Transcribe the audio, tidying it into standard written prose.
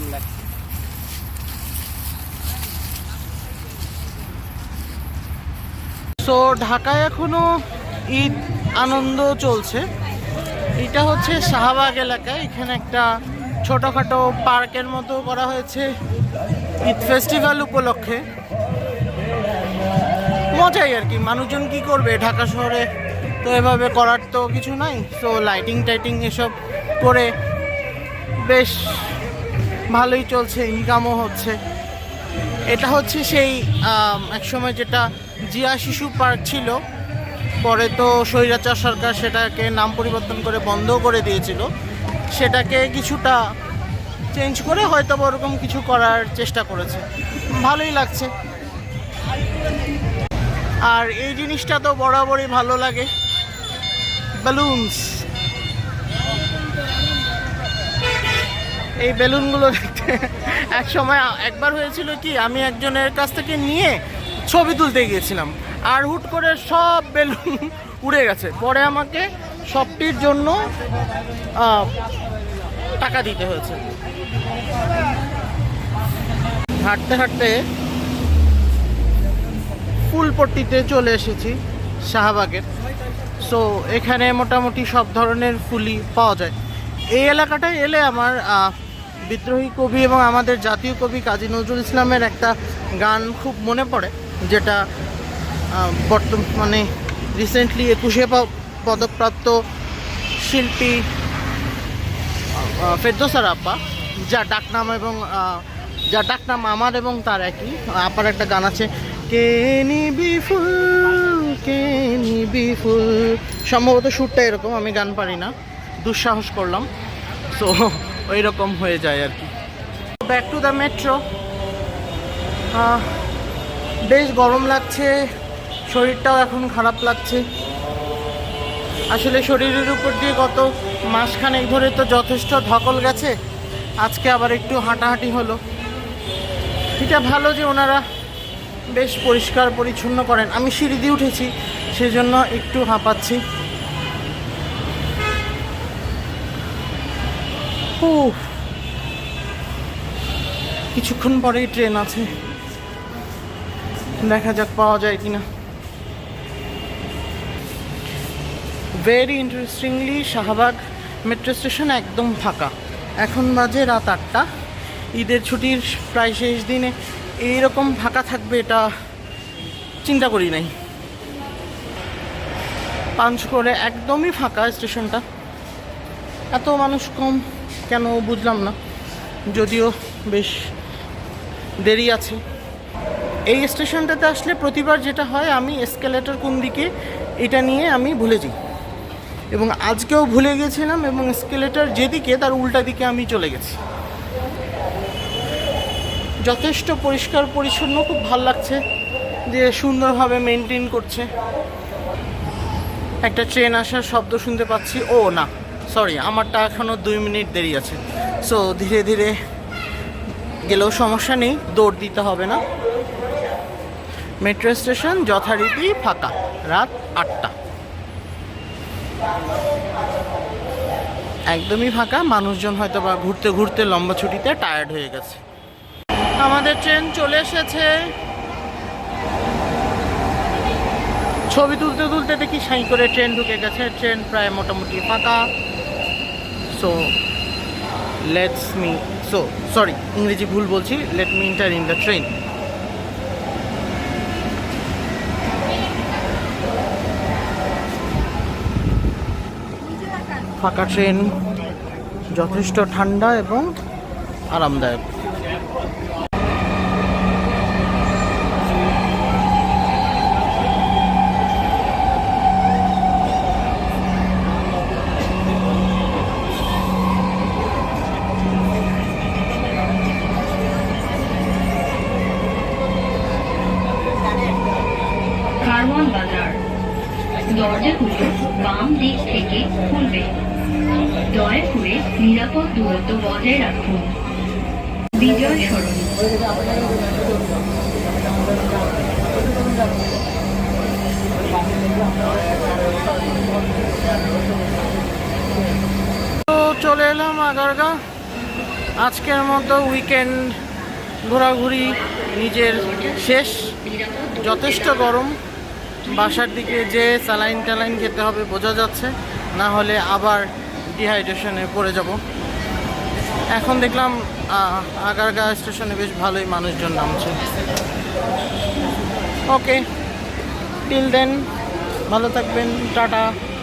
দারুণ লাগছে। সো ঢাকায় এখনো ঈদ আনন্দ চলছে। এটা হচ্ছে শাহবাগ এলাকা। এখানে একটা ছোটখাটো পার্কের মতো করা হয়েছে ঈদ ফেস্টিভ্যাল উপলক্ষে। মজাই আর কি। মানুষজন কি করবে, ঢাকা শহরে তো এভাবে করার তো কিছু নাই। সো লাইটিং টাইটিং এসব করে বেশ ভালোই চলছে, ইনকামও হচ্ছে। এটা হচ্ছে সেই একসময় যেটা জিয়া শিশু পার্ক ছিল, পরে তো স্বৈরাচার সরকার সেটাকে নাম পরিবর্তন করে বন্ধ করে দিয়েছিল। সেটাকে কিছুটা চেঞ্জ করে হয়তো ওরকম কিছু করার চেষ্টা করেছে, ভালোই লাগছে। আর এই জিনিসটা তো বরাবরই ভালো লাগে, বেলুনস। এই বেলুনগুলো দেখতে এক সময় একবার হয়েছিল কি, আমি একজনের কাছ থেকে নিয়ে ছবি তুলতে গিয়েছিলাম, আর হুট করে সব বেলুন উড়ে গেছে। পরে আমাকে সবটির জন্য টাকা দিতে হয়েছে। হাঁটতে হাঁটতে ফুলপট্টিতে চলে এসেছি, শাহবাগের। সো এখানে মোটামুটি সব ধরনের ফুলই পাওয়া যায়। এই এলাকাটায় এলে আমার বিদ্রোহী কবি এবং আমাদের জাতীয় কবি কাজী নজরুল ইসলামের একটা গান খুব মনে পড়ে, যেটা বর্তমানে রিসেন্টলি 21শে পদকপ্রাপ্ত শিল্পী ফেরদৌসার আব্বা, যার ডাকনাম আমার এবং তার একই আপার একটা গান আছে, কে নিবি ফুল কে নিবি ফুল। সম্ভবত সুরটা এরকম, আমি গান পারি না, দুঃসাহস করলাম। সো ওই রকম হয়ে যায় আর কি। Back to the metro. বেশ গরম লাগছে, শরীরটাও এখন খারাপ লাগছে। আসলে শরীরের উপর দিয়ে গত মাসখানেক ধরে তো যথেষ্ট ধকল গেছে, আজকে আবার একটু হাঁটাহাঁটি হলো। এটা ভালো যে ওনারা বেশ পরিষ্কার পরিচ্ছন্ন করেন। আমি সিঁড়ি দিয়ে উঠেছি, সেজন্য একটু হাঁপাচ্ছি। কিছুক্ষণ পরেই ট্রেন আছে, দেখা যাক পাওয়া যায় কিনা। Very interestingly Shahbag metro station একদম ফাঁকা। এখন বাজে রাত 8টা। ঈদের ছুটির প্রায় শেষ দিনে এইরকম ফাঁকা থাকবে এটা চিন্তা করি নাই। পাঞ্চ করে একদমই ফাঁকা স্টেশনটা। এত মানুষ কম কেন বুঝলাম না, যদিও বেশ দেরি আছে। এই স্টেশনটাতে আসলে প্রতিবার যেটা হয়, আমি এসকেলেটর কোন দিকে এটা নিয়ে আমি ভুলে যাই, এবং আজকেও ভুলে গেছিলাম, এবং এসকেলেটর যেদিকে তার উল্টা দিকে আমি চলে গেছি। যথেষ্ট পরিষ্কার পরিচ্ছন্ন, খুব ভালো লাগছে যে সুন্দরভাবে মেনটেন করছে। একটা ট্রেন আসার শব্দ শুনতে পাচ্ছি। ও না, সরি, আমারটা এখনও 2 মিনিট দেরি আছে। সো ধীরে ধীরে গেলেও সমস্যা নেই, দৌড় দিতে হবে না। মেট্রো স্টেশন যথারীতি ফাঁকা, রাত 8টা, একদমই ফাঁকা। মানুষজন হয়তো বা ঘুরতে ঘুরতে লম্বা ছুটিতে টায়ার্ড হয়ে গেছে। আমাদের ট্রেন চলে এসেছে। ছবি তুলতে তুলতে দেখি সাই করে ট্রেন ঢুকে গেছে। ট্রেন প্রায় মোটামুটি ফাঁকা। সরি, ইংরেজি ভুল বলছি। Let me enter in the train. ফাঁকা ট্রেন, যথেষ্ট ঠান্ডা এবং আরামদায়ক। দরজাগুলো বাম দিক থেকে খুলবে। দয়া করে নিরাপদ দূরত্ব বজায় রাখুন। বিজয় সরণি। তো চলে এলাম আগারগা। আজকের মতো উইকেন্ড ঘোরাঘুরি নিজের শেষ। যথেষ্ট গরম, বাসার দিকে যে স্যালাইন ট্যালাইন খেতে হবে বোঝা যাচ্ছে, না হলে আবার ডিহাইড্রেশনে পড়ে যাব। এখন দেখলাম আগারগাঁ স্টেশনে বেশ ভালোই মানুষজন নামছে। ওকে, টিল দেন ভালো থাকবেন, টাটা।